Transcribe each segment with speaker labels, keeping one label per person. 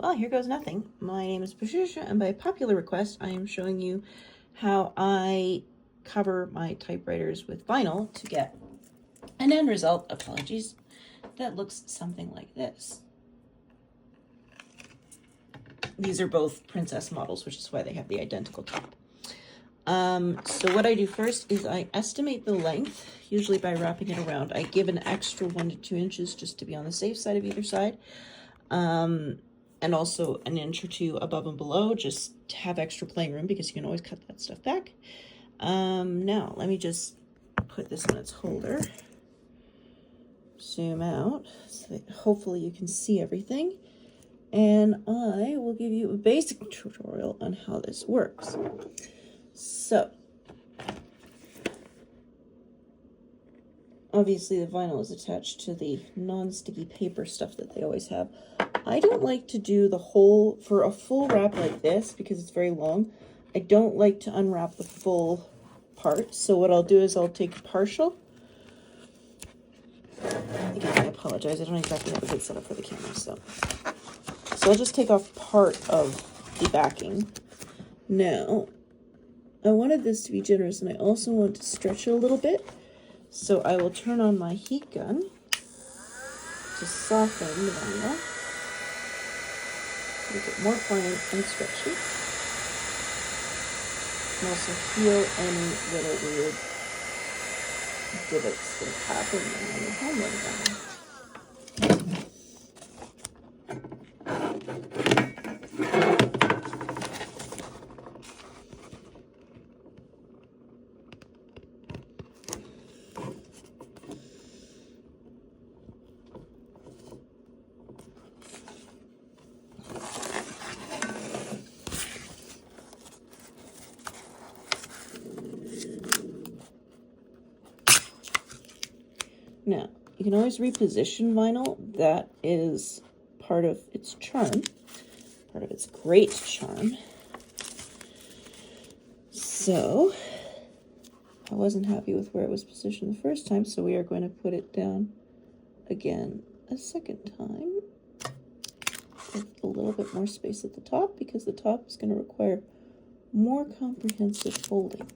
Speaker 1: Well, here goes nothing. My name is Patricia, and by popular request, I am showing you how I cover my typewriters with vinyl to get an end result, apologies, that looks something like this. These are both princess models, which is why they have the identical top. So what I do first is I estimate the length, usually by wrapping it around. I give an extra 1 to 2 inches just to be on the safe side of either side. And also an inch or two above and below, just to have extra playing room because you can always cut that stuff back. Now, let me just put this in its holder. Zoom out so that hopefully you can see everything. And I will give you a basic tutorial on how this works. So, obviously the vinyl is attached to the non-sticky paper stuff that they always have. I don't like to do the whole, for a full wrap like this, because it's very long, I don't like to unwrap the full part. So what I'll do is I'll take a partial. Again, I apologize, I don't exactly have a good setup for the camera, so I'll just take off part of the backing. Now, I wanted this to be generous, and I also want to stretch it a little bit. So I will turn on my heat gun to soften the vinyl. Make it more pliant and stretchy. And also heal any little weird divots that happen when you're homework vinyl. Now, you can always reposition vinyl. That is part of its charm, part of its great charm. So, I wasn't happy with where it was positioned the first time, so we are going to put it down again a second time with a little bit more space at the top, because the top is going to require more comprehensive folding.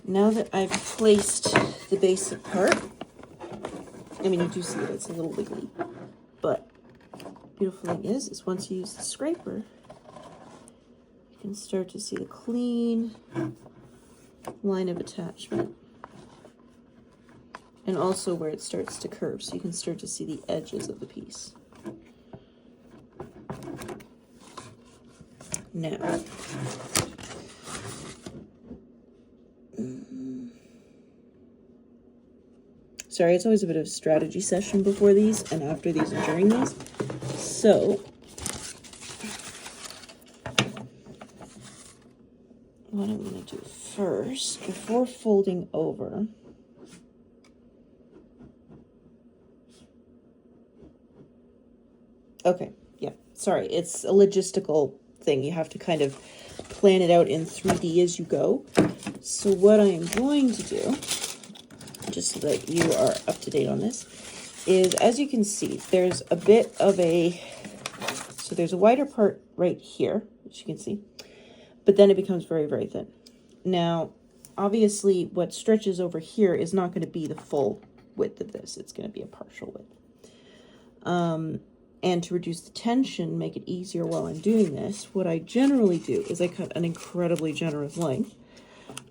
Speaker 1: Now that I've placed the basic part, I mean, you do see that it's a little wiggly, but the beautiful thing is once you use the scraper, you can start to see the clean line of attachment, and also where it starts to curve, so you can start to see the edges of the piece. Now, sorry, it's always a bit of a strategy session before these and after these and during these. So, what I'm going to do first, before folding over, okay, yeah, sorry, it's a logistical thing. You have to kind of plan it out in 3D as you go. So what I am going to do, just so that you are up to date on this, is, as you can see, there's a bit of a, so there's a wider part right here, which you can see, but then it becomes very, very thin. Now, obviously, what stretches over here is not going to be the full width of this. It's going to be a partial width. And to reduce the tension, make it easier while I'm doing this, what I generally do is I cut an incredibly generous length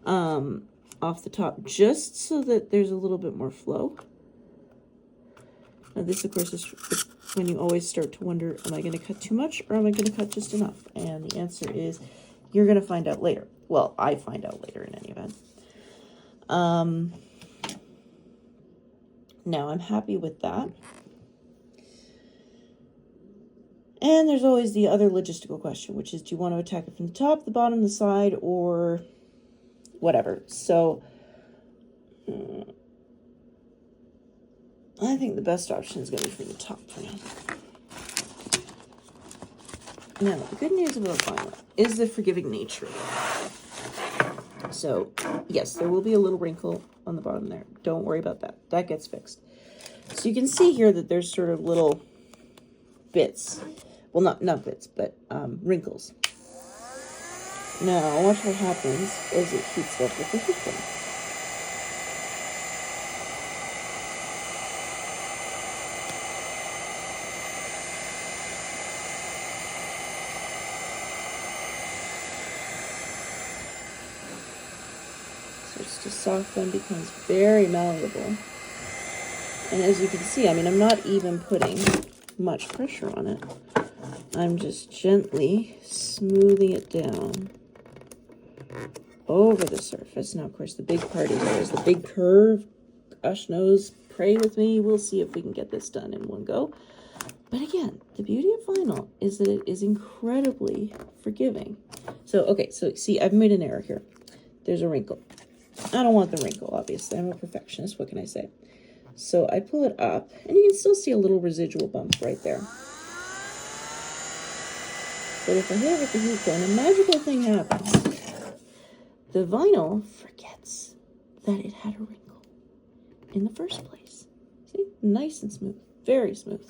Speaker 1: off the top, just so that there's a little bit more flow. Now this, of course, is when you always start to wonder, am I going to cut too much or am I going to cut just enough? And the answer is, you're going to find out later. Well, I find out later in any event. Now I'm happy with that. And there's always the other logistical question, which is, do you want to attack it from the top, the bottom, the side, or whatever? So I think the best option is going to be from the top for now. Now, the good news about vinyl is the forgiving nature of it. So, yes, there will be a little wrinkle on the bottom there. Don't worry about that. That gets fixed. So you can see here that there's sort of little bits. Well, not bits, but wrinkles. Now, watch what happens as it heats up with the heat gun. Starts to soften, becomes very malleable. And as you can see, I mean, I'm not even putting much pressure on it. I'm just gently smoothing it down over the surface. Now, of course, the big part here is the big curve. Gosh knows, pray with me. We'll see if we can get this done in one go. But again, the beauty of vinyl is that it is incredibly forgiving. So, okay, so see, I've made an error here. There's a wrinkle. I don't want the wrinkle, obviously. I'm a perfectionist. What can I say? So I pull it up, and you can still see a little residual bump right there. But if I hit it with the heat gun, a magical thing happens. The vinyl forgets that it had a wrinkle in the first place. See? Nice and smooth. Very smooth.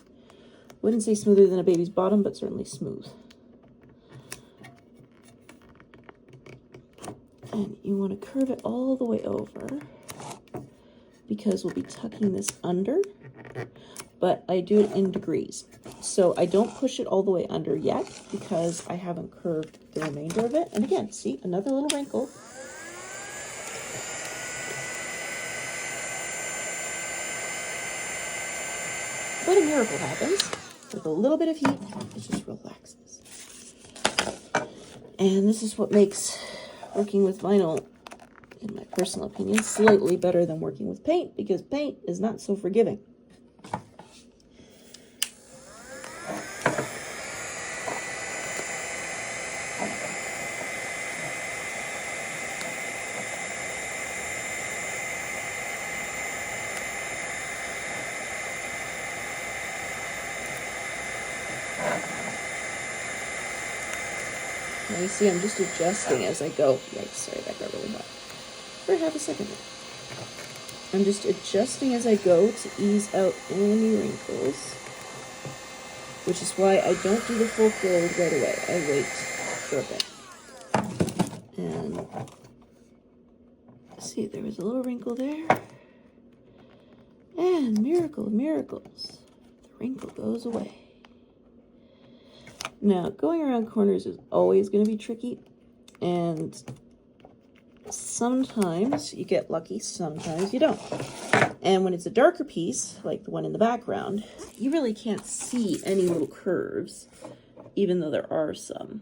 Speaker 1: Wouldn't say smoother than a baby's bottom, but certainly smooth. And you want to curve it all the way over, because we'll be tucking this under, but I do it in degrees. So I don't push it all the way under yet because I haven't curved the remainder of it. And again, see, another little wrinkle. But a miracle happens. With a little bit of heat, it just relaxes. And this is what makes working with vinyl, in my personal opinion, slightly better than working with paint, because paint is not so forgiving. Now you see I'm just adjusting as I go. Yikes, sorry, that got really hot. For half a second. I'm just adjusting as I go to ease out any wrinkles, which is why I don't do the full fold right away. I wait for a bit. And see, there was a little wrinkle there. And miracle of miracles, the wrinkle goes away. Now, going around corners is always going to be tricky, and sometimes you get lucky, sometimes you don't. And when it's a darker piece, like the one in the background, you really can't see any little curves, even though there are some.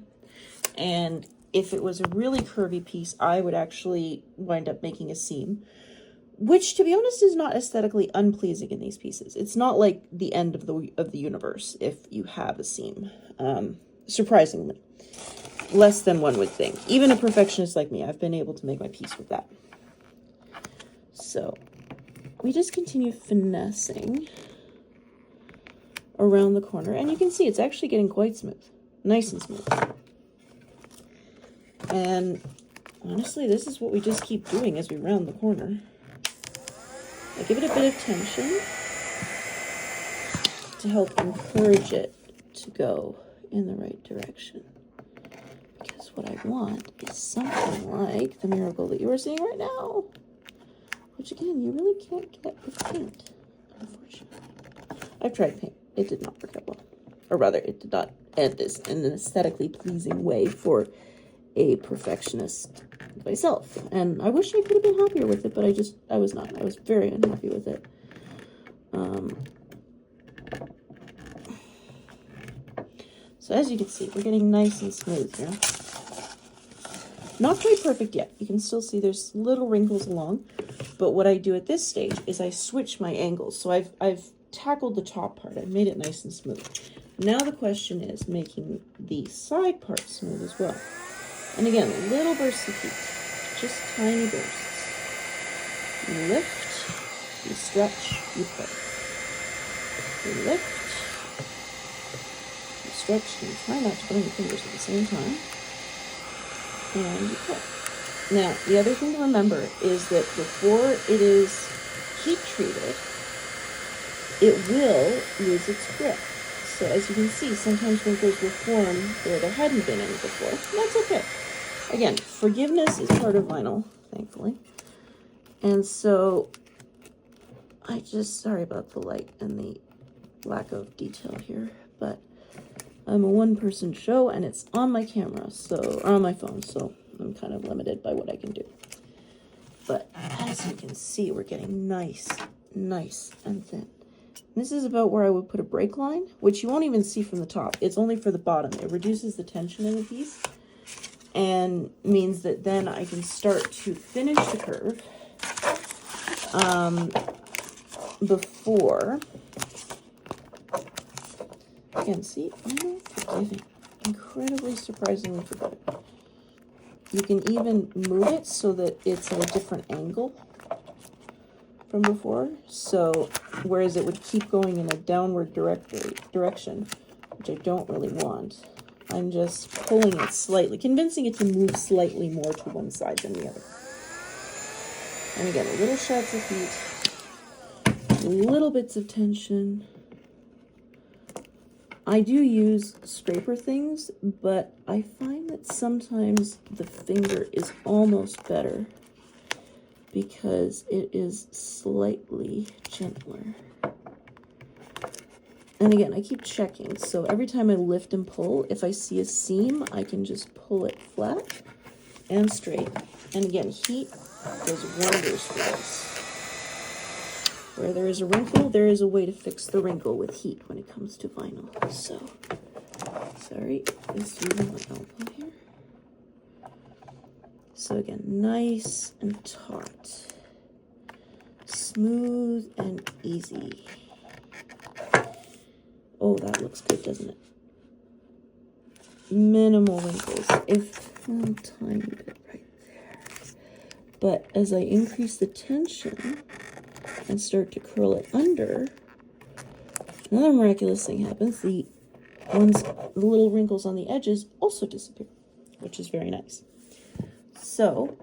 Speaker 1: And if it was a really curvy piece, I would actually wind up making a seam, which, to be honest, is not aesthetically unpleasing in these pieces. It's not like the end of the universe if you have a seam. Surprisingly, less than one would think. Even a perfectionist like me, I've been able to make my peace with that. So we just continue finessing around the corner, and you can see it's actually getting quite smooth, nice and smooth. And honestly, this is what we just keep doing as we round the corner. I give it a bit of tension to help encourage it to go in the right direction. Because what I want is something like the miracle that you are seeing right now, which again, you really can't get with paint, unfortunately. I've tried paint. It did not work out well. Or rather, it did not end this in an aesthetically pleasing way for a perfectionist myself. And I wish I could have been happier with it, but I was not. I was very unhappy with it. So as you can see, we're getting nice and smooth here. Not quite perfect yet. You can still see there's little wrinkles along. But what I do at this stage is I switch my angles. So I've tackled the top part. I've made it nice and smooth. Now the question is making the side part smooth as well. And again, little bursts of heat. Just tiny bursts. You lift, you stretch, you pull. You lift, stretch, and try not to burn your fingers at the same time, and you pull. Now, the other thing to remember is that before it is heat treated, it will lose its grip. So as you can see, sometimes wrinkles will form where there hadn't been any before. And that's okay. Again, forgiveness is part of vinyl, thankfully. And so sorry about the light and the lack of detail here, but I'm a one-person show and it's on my camera, or on my phone, so I'm kind of limited by what I can do. But as you can see, we're getting nice and thin. This is about where I would put a break line, which you won't even see from the top. It's only for the bottom. It reduces the tension in the piece and means that then I can start to finish the curve before. Again, see, I'm forgiving. Incredibly, surprisingly forgiving. You can even move it so that it's at a different angle from before. So, whereas it would keep going in a downward direction, which I don't really want, I'm just pulling it slightly, convincing it to move slightly more to one side than the other. And again, little shots of heat, little bits of tension. I do use scraper things, but I find that sometimes the finger is almost better because it is slightly gentler. And again, I keep checking. So every time I lift and pull, if I see a seam, I can just pull it flat and straight. And again, heat does wonders for this. Where there is a wrinkle, there is a way to fix the wrinkle with heat when it comes to vinyl. So, sorry, just using my elbow here. So again, nice and taut. Smooth and easy. Oh, that looks good, doesn't it? Minimal wrinkles. A tiny bit right there. But as I increase the tension and start to curl it under, another miraculous thing happens. The little wrinkles on the edges also disappear, which is very nice. So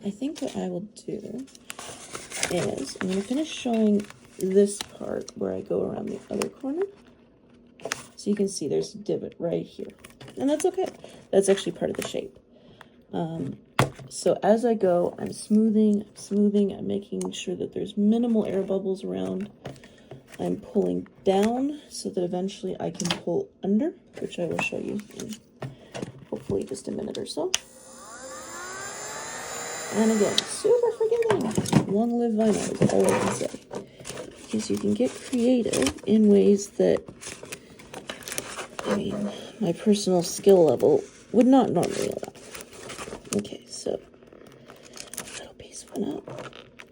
Speaker 1: I think what I will do is I'm going to finish showing this part where I go around the other corner. So you can see there's a divot right here. And that's okay. That's actually part of the shape. So as I go, I'm smoothing, I'm making sure that there's minimal air bubbles around. I'm pulling down so that eventually I can pull under, which I will show you in hopefully just a minute or so. And again, super forgiving. Long live vinyl is all I can say. Because you can get creative in ways that, I mean, my personal skill level would not normally allow. Okay, so a little piece went up,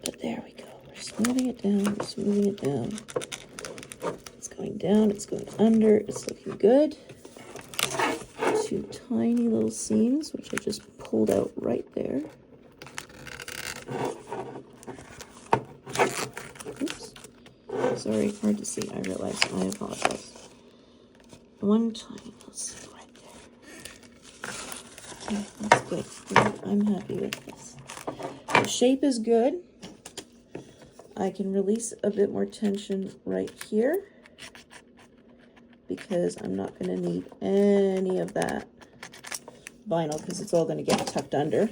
Speaker 1: but there we go. We're smoothing it down, we're smoothing it down. It's going down, it's going under, it's looking good. Two tiny little seams, which I just pulled out right there. Oops. Sorry, hard to see, I realize. I apologize. One tiny little seam right there. Okay, that's good. I'm happy with this. The shape is good. I can release a bit more tension right here because I'm not going to need any of that vinyl because it's all going to get tucked under.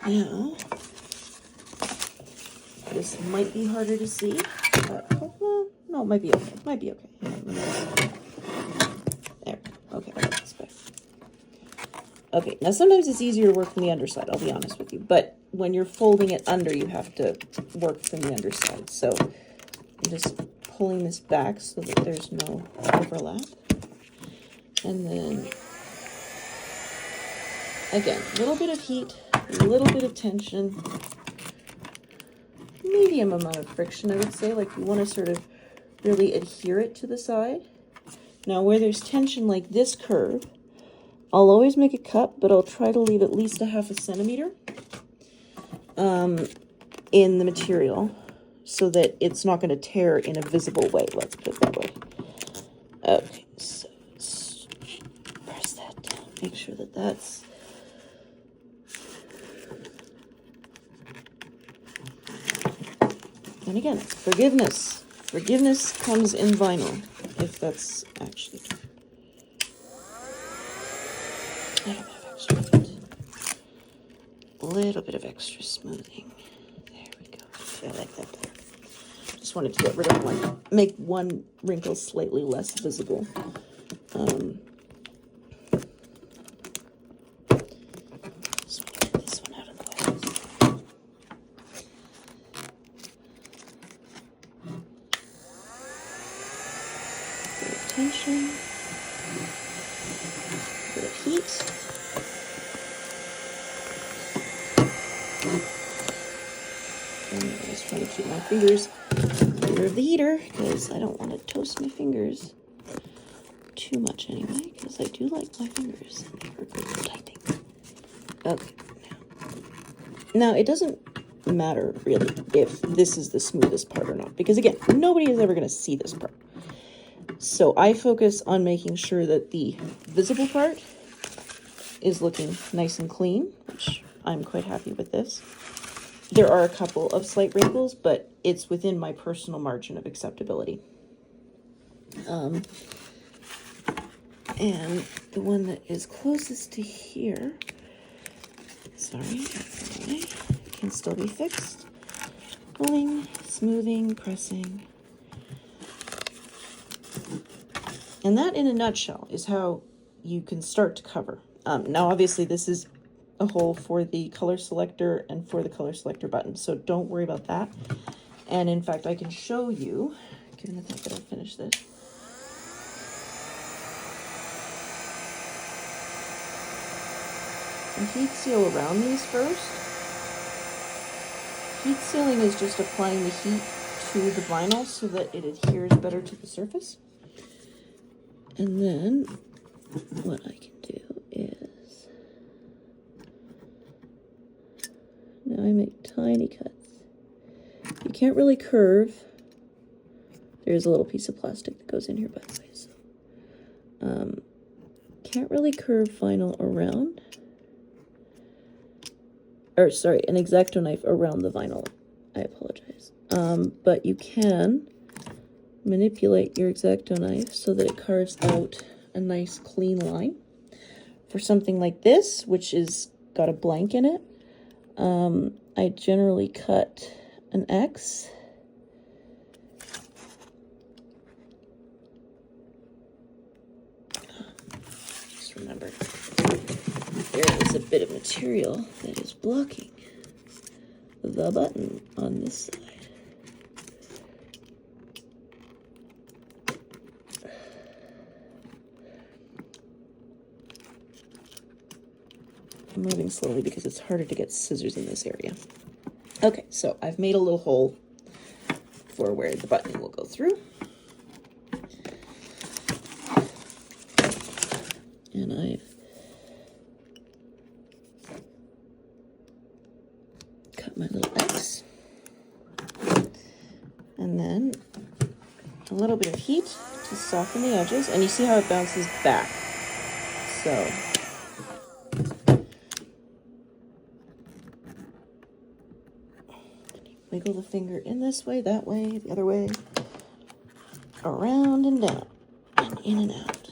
Speaker 1: And now, this might be harder to see, but no, it might be okay. It might be okay. There. Okay, that's better. Okay, now sometimes it's easier to work from the underside, I'll be honest with you, but when you're folding it under, you have to work from the underside. So I'm just pulling this back so that there's no overlap. And then, again, a little bit of heat, a little bit of tension, medium amount of friction, I would say. Like you want to sort of really adhere it to the side. Now where there's tension like this curve, I'll always make a cut, but I'll try to leave at least a ½ centimeter in the material so that it's not going to tear in a visible way. Let's put it that way. Okay, so let's press that down. Make sure that that's... And again, forgiveness. Forgiveness comes in vinyl, if that's actually true. A little bit of extra smoothing. There we go. I like that better. Just wanted to get rid of one, make one wrinkle slightly less visible. So get this one out of the way. Bit of tension, bit of heat. And I'm just trying to keep my fingers clear of the heater because I don't want to toast my fingers too much anyway, because I do like my fingers and they are good for typing. Okay, now it doesn't matter really if this is the smoothest part or not, because again, nobody is ever going to see this part. So I focus on making sure that the visible part is looking nice and clean, which I'm quite happy with this. There are a couple of slight wrinkles, but it's within my personal margin of acceptability. And the one that is closest to here, sorry, that's the way, can still be fixed. Pulling, smoothing, pressing. And that, in a nutshell, is how you can start to cover. Now, obviously, this is a hole for the color selector and for the color selector button, so don't worry about that. And in fact, I can show you, given the fact that I'll finish this. And heat seal around these first. Heat sealing is just applying the heat to the vinyl so that it adheres better to the surface. And then what I can do is, now I make tiny cuts. You can't really curve. There's a little piece of plastic that goes in here, by the way. So, can't really curve vinyl around. Or sorry, an X-Acto knife around the vinyl. I apologize. But you can manipulate your X-Acto knife so that it carves out a nice clean line. For something like this, which is got a blank in it, I generally cut an X. Just remember, there is a bit of material that is blocking the button on this side. I'm moving slowly because it's harder to get scissors in this area. Okay, so I've made a little hole for where the button will go through. And I've cut my little X. And then a little bit of heat to soften the edges. And you see how it bounces back. So wiggle the finger in this way, that way, the other way, around and down, and in and out.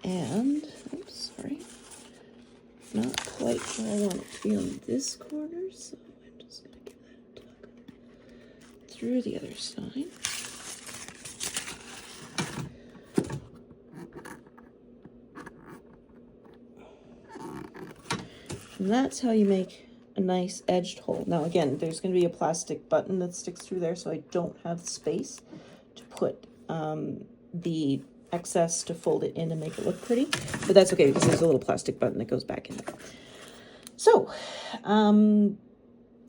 Speaker 1: And, oops, sorry, not quite where I want it to be on this corner, so I'm just going to give that a tug through the other side. And that's how you make a nice edged hole. Now again, there's going to be a plastic button that sticks through there, so I don't have space to put the excess to fold it in and make it look pretty. But that's okay because there's a little plastic button that goes back in there. So,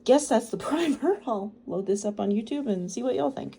Speaker 1: guess that's the primer. I'll load this up on YouTube and see what y'all think.